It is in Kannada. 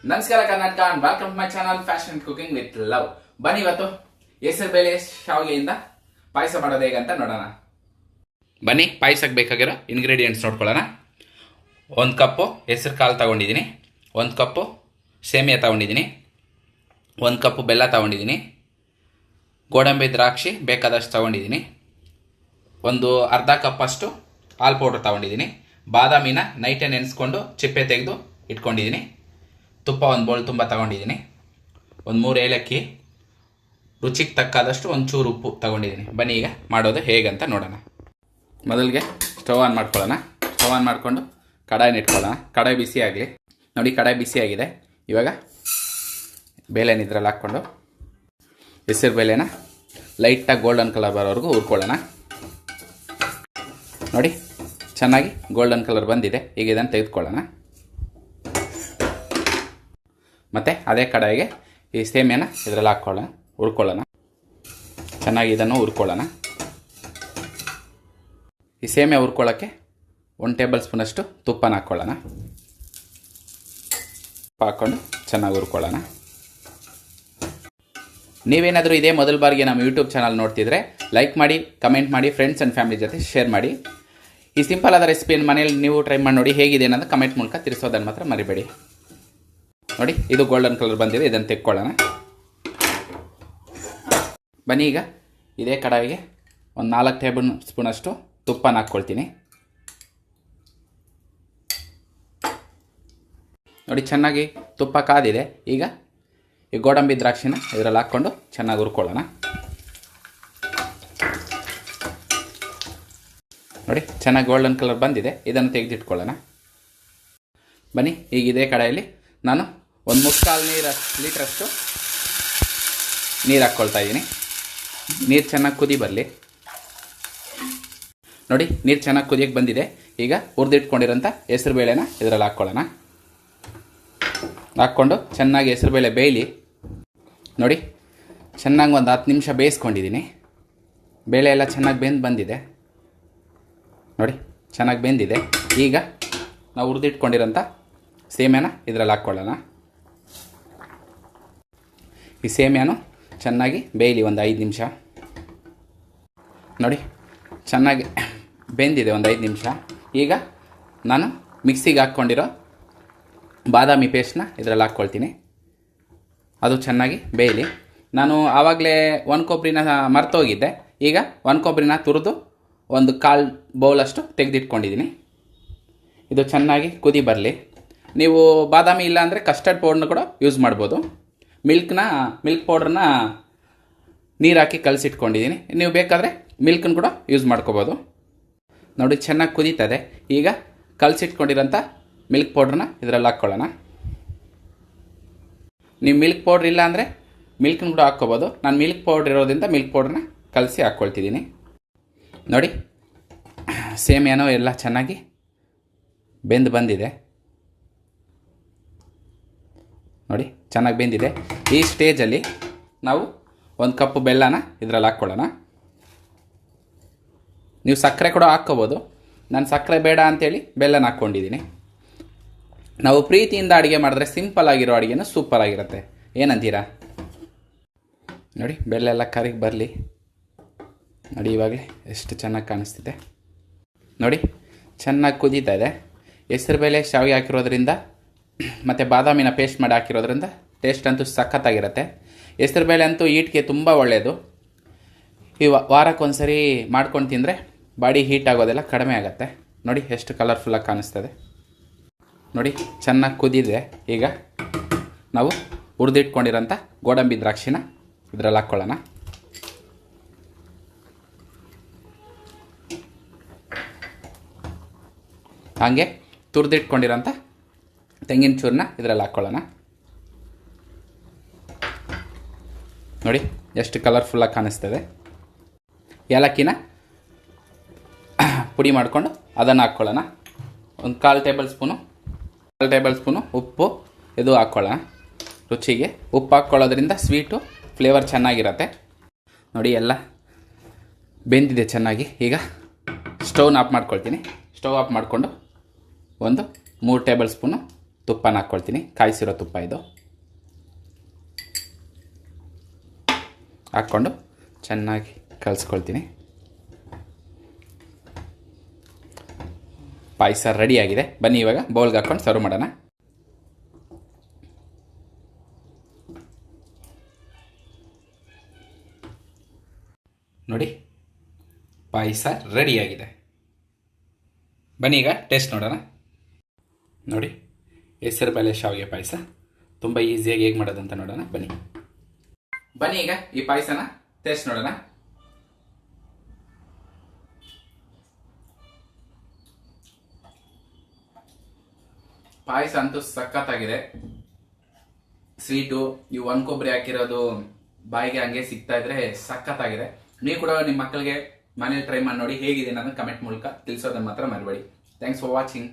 ನಮಸ್ಕಾರ Karnataka and welcome to my channel fashion cooking with love. ಬನ್ನಿ ಇವತ್ತು ಹೆಸರು ಬೇಳೆ ಶಾವಿಗೆಯಿಂದ ಪಾಯಸ ಮಾಡೋದು ಹೇಗಂತ ನೋಡೋಣ. ಬನ್ನಿ ಪಾಯಸಕ್ಕೆ ಬೇಕಾಗಿರೋ ಇಂಗ್ರೀಡಿಯೆಂಟ್ಸ್ ನೋಡ್ಕೊಳ್ಳೋಣ. 1 ಕಪ್ಪು ಹೆಸರು ಕಾಳು ತಗೊಂಡಿದ್ದೀನಿ, 1 ಕಪ್ಪು ಸೇಮಿಯಾ ತಗೊಂಡಿದ್ದೀನಿ, 1 ಕಪ್ಪು ಬೆಲ್ಲ ತಗೊಂಡಿದ್ದೀನಿ, ಗೋಡಂಬಿ ದ್ರಾಕ್ಷಿ ಬೇಕಾದಷ್ಟು ತಗೊಂಡಿದ್ದೀನಿ, ಒಂದು ಅರ್ಧ ಕಪ್ಪಷ್ಟು ಹಾಲು ಪೌಡ್ರ್ ತಗೊಂಡಿದ್ದೀನಿ, ಬಾದಾಮಿನ ನೈಟೇ ನೆನೆಸ್ಕೊಂಡು ಚಿಪ್ಪೆ ತೆಗೆದು ಇಟ್ಕೊಂಡಿದ್ದೀನಿ, ತುಪ್ಪ 1 ಬೌಲ್ ತುಂಬ ತಗೊಂಡಿದ್ದೀನಿ, ಒಂದು 3 ಏಲಕ್ಕಿ, ರುಚಿಗೆ ತಕ್ಕಾದಷ್ಟು ಒಂಚೂರು ಉಪ್ಪು ತಗೊಂಡಿದ್ದೀನಿ. ಬನ್ನಿ ಈಗ ಮಾಡೋದು ಹೇಗಂತ ನೋಡೋಣ. ಮೊದಲಿಗೆ ಸ್ಟವ್ ಆನ್ ಮಾಡ್ಕೊಳ್ಳೋಣ. ಸ್ಟವ್ ಆನ್ ಮಾಡಿಕೊಂಡು ಕಡಾಯಿನ ಇಟ್ಕೊಳ್ಳೋಣ. ಕಡಾಯಿ ಬಿಸಿ ಆಗಲಿ. ನೋಡಿ ಕಡಾಯಿ ಬಿಸಿ ಆಗಿದೆ. ಇವಾಗ ಬೇಳೆನ ಇದ್ರಲ್ಲಿ ಹಾಕ್ಕೊಂಡು ಹೆಸರು ಬೇಳೆನ ಲೈಟಾಗಿ ಗೋಲ್ಡನ್ ಕಲರ್ ಬರೋವರೆಗೂ ಹುರ್ಕೊಳ್ಳೋಣ. ನೋಡಿ ಚೆನ್ನಾಗಿ ಗೋಲ್ಡನ್ ಕಲರ್ ಬಂದಿದೆ. ಈಗ ಇದನ್ನು ತೆಗೆದುಕೊಳ್ಳೋಣ. ಮತ್ತು ಅದೇ ಕಡಾಯಿಗೆ ಈ ಸೇಮಿಯಾನ ಇದರಲ್ಲಿ ಹುರ್ಕೊಳ್ಳೋಣ. ಚೆನ್ನಾಗಿ ಇದನ್ನು ಹುರ್ಕೊಳ್ಳೋಣ. ಈ ಸೇಮಿಯಾ ಹುರ್ಕೊಳ್ಳೋಕ್ಕೆ 1 ಟೇಬಲ್ ಸ್ಪೂನಷ್ಟು ತುಪ್ಪನ ಹಾಕ್ಕೊಳ್ಳೋಣ. ತುಪ್ಪ ಹಾಕ್ಕೊಂಡು ಚೆನ್ನಾಗಿ ಹುರ್ಕೊಳ್ಳೋಣ. ನೀವೇನಾದರೂ ಇದೇ ಮೊದಲ ಬಾರಿಗೆ ನಮ್ಮ ಯೂಟ್ಯೂಬ್ ಚಾನಲ್ ನೋಡ್ತಿದ್ರೆ ಲೈಕ್ ಮಾಡಿ, ಕಮೆಂಟ್ ಮಾಡಿ, ಫ್ರೆಂಡ್ಸ್ ಆ್ಯಂಡ್ ಫ್ಯಾಮಿಲಿ ಜೊತೆ ಶೇರ್ ಮಾಡಿ. ಈ ಸಿಂಪಲ್ ಆದ ರೆಸಿಪಿಯನ್ನು ಮನೇಲಿ ನೀವು ಟ್ರೈ ಮಾಡಿ ನೋಡಿ, ಹೇಗಿದೆ ಅನ್ನೋದು ಕಮೆಂಟ್ ಮೂಲಕ ತಿಳಿಸೋದನ್ನು ಮಾತ್ರ ಮರಿಬೇಡಿ. ನೋಡಿ ಇದು ಗೋಲ್ಡನ್ ಕಲರ್ ಬಂದಿದೆ. ಇದನ್ನು ತೆಕ್ಕೊಳ್ಳೋಣ. ಬನ್ನಿ ಈಗ ಇದೇ ಕಡಾಯಿಗೆ ಒಂದು 4 ಟೇಬಲ್ ಸ್ಪೂನಷ್ಟು ತುಪ್ಪನ ಹಾಕ್ಕೊಳ್ತೀನಿ. ನೋಡಿ ಚೆನ್ನಾಗಿ ತುಪ್ಪ ಕಾದಿದೆ. ಈಗ ಈ ಗೋಡಂಬಿ ದ್ರಾಕ್ಷಿನ ಇದರಲ್ಲಿ ಹಾಕ್ಕೊಂಡು ಚೆನ್ನಾಗಿ ಹುರ್ಕೊಳ್ಳೋಣ. ನೋಡಿ ಚೆನ್ನಾಗಿ ಗೋಲ್ಡನ್ ಕಲರ್ ಬಂದಿದೆ. ಇದನ್ನು ತೆಗೆದಿಟ್ಕೊಳ್ಳೋಣ. ಬನ್ನಿ ಈಗ ಇದೇ ಕಡಾಯಲ್ಲಿ ನಾನು 1 ಲೀಟ್ರಷ್ಟು ನೀರು ಹಾಕ್ಕೊಳ್ತಾ ಇದ್ದೀನಿ. ನೀರು ಚೆನ್ನಾಗಿ ಕುದಿ ಬರಲಿ. ನೋಡಿ ನೀರು ಚೆನ್ನಾಗಿ ಕುದಿಯಕ್ಕೆ ಬಂದಿದೆ. ಈಗ ಹುರಿದಿಟ್ಕೊಂಡಿರೋಂಥ ಹೆಸರು ಬೇಳೆನ ಇದರಲ್ಲಿ ಹಾಕ್ಕೊಳ್ಳೋಣ. ಹಾಕ್ಕೊಂಡು ಚೆನ್ನಾಗಿ ಹೆಸರು ಬೇಳೆ ಬೇಯಲಿ. ನೋಡಿ ಚೆನ್ನಾಗಿ ಒಂದು 10 ನಿಮಿಷ ಬೇಯಿಸ್ಕೊಂಡಿದ್ದೀನಿ. ಬೇಳೆ ಎಲ್ಲ ಚೆನ್ನಾಗಿ ಬಂದಿದೆ. ನೋಡಿ ಚೆನ್ನಾಗಿ ಬೆಂದಿದೆ. ಈಗ ನಾವು ಹುರಿದಿಟ್ಕೊಂಡಿರೋಂಥ ಸೇಮಿಯಾನ ಇದರಲ್ಲಿ ಹಾಕ್ಕೊಳ್ಳೋಣ. ಈ ಸೇಮಿಯಾನು ಚೆನ್ನಾಗಿ ಬೇಯಲಿ ಒಂದು 5 ನಿಮಿಷ. ನೋಡಿ ಚೆನ್ನಾಗಿ ಬೆಂದಿದೆ ಒಂದು 5 ನಿಮಿಷ. ಈಗ ನಾನು ಮಿಕ್ಸಿಗೆ ಹಾಕ್ಕೊಂಡಿರೋ ಬಾದಾಮಿ ಪೇಸ್ಟ್ನ ಇದರಲ್ಲಿ ಹಾಕ್ಕೊಳ್ತೀನಿ. ಅದು ಚೆನ್ನಾಗಿ ಬೇಯಲಿ. ನಾನು ಆವಾಗಲೇ 1 ಕೊಬ್ಬರಿನ ಮರ್ತೋಗಿದ್ದೆ. ಈಗ 1 ಕೊಬ್ಬರಿನ ತುರಿದು ಒಂದು 1/4 ಬೌಲಷ್ಟು ತೆಗೆದಿಟ್ಕೊಂಡಿದ್ದೀನಿ. ಇದು ಚೆನ್ನಾಗಿ ಕುದಿ ಬರಲಿ. ನೀವು ಬಾದಾಮಿ ಇಲ್ಲ ಅಂದರೆ ಕಸ್ಟರ್ಡ್ ಪೌಡ್ರನ್ನ ಕೂಡ ಯೂಸ್ ಮಾಡ್ಬೋದು. ಮಿಲ್ಕ್ ಪೌಡ್ರನ್ನ ನೀರು ಹಾಕಿ ಕಲಸಿಟ್ಕೊಂಡಿದ್ದೀನಿ. ನೀವು ಬೇಕಾದರೆ ಮಿಲ್ಕನ್ನು ಕೂಡ ಯೂಸ್ ಮಾಡ್ಕೋಬೋದು. ನೋಡಿ ಚೆನ್ನಾಗಿ ಕುದೀತದೆ. ಈಗ ಕಲಸಿಟ್ಕೊಂಡಿರೋಂಥ ಮಿಲ್ಕ್ ಪೌಡ್ರನ್ನ ಇದರಲ್ಲಿ ಹಾಕ್ಕೊಳ್ಳೋಣ. ನೀವು ಮಿಲ್ಕ್ ಪೌಡ್ರ್ ಇಲ್ಲ ಅಂದರೆ ಮಿಲ್ಕನ್ನು ಕೂಡ ಹಾಕ್ಕೋಬೋದು. ನಾನು ಮಿಲ್ಕ್ ಪೌಡ್ರ್ ಇರೋದ್ರಿಂದ ಮಿಲ್ಕ್ ಪೌಡ್ರನ್ನ ಕಲಸಿ ಹಾಕ್ಕೊಳ್ತಿದ್ದೀನಿ. ನೋಡಿ ಸೇಮಿಯಾನೋ ಎಲ್ಲ ಚೆನ್ನಾಗಿ ಬಂದಿದೆ. ನೋಡಿ ಚೆನ್ನಾಗಿ ಬೆಂದಿದೆ. ಈ ಸ್ಟೇಜಲ್ಲಿ ನಾವು 1 ಕಪ್ಪು ಬೆಲ್ಲನ ಇದರಲ್ಲಿ ಹಾಕ್ಕೊಳ್ಳೋಣ. ನೀವು ಸಕ್ಕರೆ ಕೂಡ ಹಾಕ್ಕೋಬೋದು. ನಾನು ಸಕ್ಕರೆ ಬೇಡ ಅಂಥೇಳಿ ಬೆಲ್ಲನ ಹಾಕ್ಕೊಂಡಿದ್ದೀನಿ. ನಾವು ಪ್ರೀತಿಯಿಂದ ಅಡುಗೆ ಮಾಡಿದ್ರೆ ಸಿಂಪಲ್ ಆಗಿರೋ ಅಡುಗೆನೂ ಸೂಪರ್ ಆಗಿರುತ್ತೆ. ಏನಂತೀರಾ? ನೋಡಿ ಬೆಲ್ಲ ಎಲ್ಲ ಕರಗಿ ಬರಲಿ. ನೋಡಿ ಇವಾಗಲೇ ಎಷ್ಟು ಚೆನ್ನಾಗಿ ಕಾಣಿಸ್ತಿದೆ. ನೋಡಿ ಚೆನ್ನಾಗಿ ಕುದೀತಾ ಇದೆ. ಹೆಸರು ಬೇಳೆ ಶಾವಿಗೆ ಹಾಕಿರೋದ್ರಿಂದ ಮತ್ತು ಬಾದಾಮಿನ ಪೇಸ್ಟ್ ಮಾಡಿ ಹಾಕಿರೋದ್ರಿಂದ ಟೇಸ್ಟ್ ಅಂತೂ ಸಖತ್ತಾಗಿರುತ್ತೆ. ಹೆಸರು ಬೇಳೆ ಅಂತೂ ಹೀಟ್ಗೆ ತುಂಬ ಒಳ್ಳೆಯದು. ಈ ವಾರಕ್ಕೊಂದ್ಸರಿ ಮಾಡ್ಕೊಂಡು ತಿಂದರೆ ಬಾಡಿ ಹೀಟ್ ಆಗೋದೆಲ್ಲ ಕಡಿಮೆ ಆಗುತ್ತೆ. ನೋಡಿ ಎಷ್ಟು ಕಲರ್ಫುಲ್ಲಾಗಿ ಕಾಣಿಸ್ತದೆ. ನೋಡಿ ಚೆನ್ನಾಗಿ ಕುದಿದೆ. ಈಗ ನಾವು ಹುರಿದಿಟ್ಕೊಂಡಿರೋಂಥ ಗೋಡಂಬಿ ದ್ರಾಕ್ಷಿನ ಇದರಲ್ಲಿ ಹಾಕ್ಕೊಳ್ಳೋಣ. ಹಾಗೆ ತುರಿದಿಟ್ಕೊಂಡಿರೋಂಥ ತೆಂಗಿನ ಚೂರನ್ನ ಇದರಲ್ಲಿ ಹಾಕ್ಕೊಳ್ಳೋಣ. ನೋಡಿ ಎಷ್ಟು ಕಲರ್ಫುಲ್ಲಾಗಿ ಕಾಣಿಸ್ತದೆ. ಏಲಕ್ಕಿನ ಪುಡಿ ಮಾಡಿಕೊಂಡು ಅದನ್ನು ಹಾಕ್ಕೊಳ್ಳೋಣ. ಒಂದು 1/4 ಟೇಬಲ್ ಸ್ಪೂನು ಉಪ್ಪು ಇದು ಹಾಕ್ಕೊಳ್ಳೋಣ. ರುಚಿಗೆ ಉಪ್ಪು ಹಾಕ್ಕೊಳ್ಳೋದ್ರಿಂದ ಸ್ವೀಟು ಫ್ಲೇವರ್ ಚೆನ್ನಾಗಿರುತ್ತೆ. ನೋಡಿ ಎಲ್ಲ ಬೆಂದಿದೆ ಚೆನ್ನಾಗಿ. ಈಗ ಸ್ಟವ್ನ ಆಫ್ ಮಾಡ್ಕೊಳ್ತೀನಿ. ಸ್ಟವ್ ಆಫ್ ಮಾಡಿಕೊಂಡು ಒಂದು 3 ಟೇಬಲ್ ಸ್ಪೂನು ತುಪ್ಪನ ಹಾಕ್ಕೊಳ್ತೀನಿ. ಕಾಯಿಸಿರೋ ತುಪ್ಪ ಇದು. ಹಾಕ್ಕೊಂಡು ಚೆನ್ನಾಗಿ ಕಲಿಸ್ಕೊಳ್ತೀನಿ. ಪಾಯಸ ರೆಡಿಯಾಗಿದೆ. ಬನ್ನಿ ಇವಾಗ ಬೌಲ್ಗೆ ಹಾಕ್ಕೊಂಡು ಸರ್ವ್ ಮಾಡೋಣ. ನೋಡಿ, ಪಾಯಸ ರೆಡಿಯಾಗಿದೆ. ಬನ್ನಿ ಈಗ ಟೇಸ್ಟ್ ನೋಡೋಣ. ನೋಡಿ, ಹೆಸರುಬೇಳೆ ಶಾವಿಗೆ ಪಾಯಸ ತುಂಬ ಈಸಿಯಾಗಿ ಹೇಗೆ ಮಾಡೋದಂತ ನೋಡೋಣ. ಬನ್ನಿ ಈಗ ಈ ಪಾಯಸನ ಟೇಸ್ಟ್ ನೋಡೋಣ. ಪಾಯಸ ಅಂತೂ ಸಖತ್ತಾಗಿದೆ. ಸ್ವೀಟು, ಈ ಒಣ ಕೊಬ್ಬರಿ ಹಾಕಿರೋದು ಬಾಯಿಗೆ ಹಂಗೆ ಸಿಗ್ತಾ ಇದ್ರೆ ಸಖತ್ತಾಗಿದೆ. ನೀವು ಕೂಡ ನಿಮ್ಮ ಮಕ್ಕಳಿಗೆ ಮನೇಲಿ ಟ್ರೈ ಮಾಡಿ ನೋಡಿ, ಹೇಗಿದೆ ಅನ್ನೋದನ್ನ ಕಮೆಂಟ್ ಮೂಲಕ ತಿಳಿಸೋದನ್ನ ಮಾತ್ರ ಮರಿಬೇಡಿ. Thanks for watching.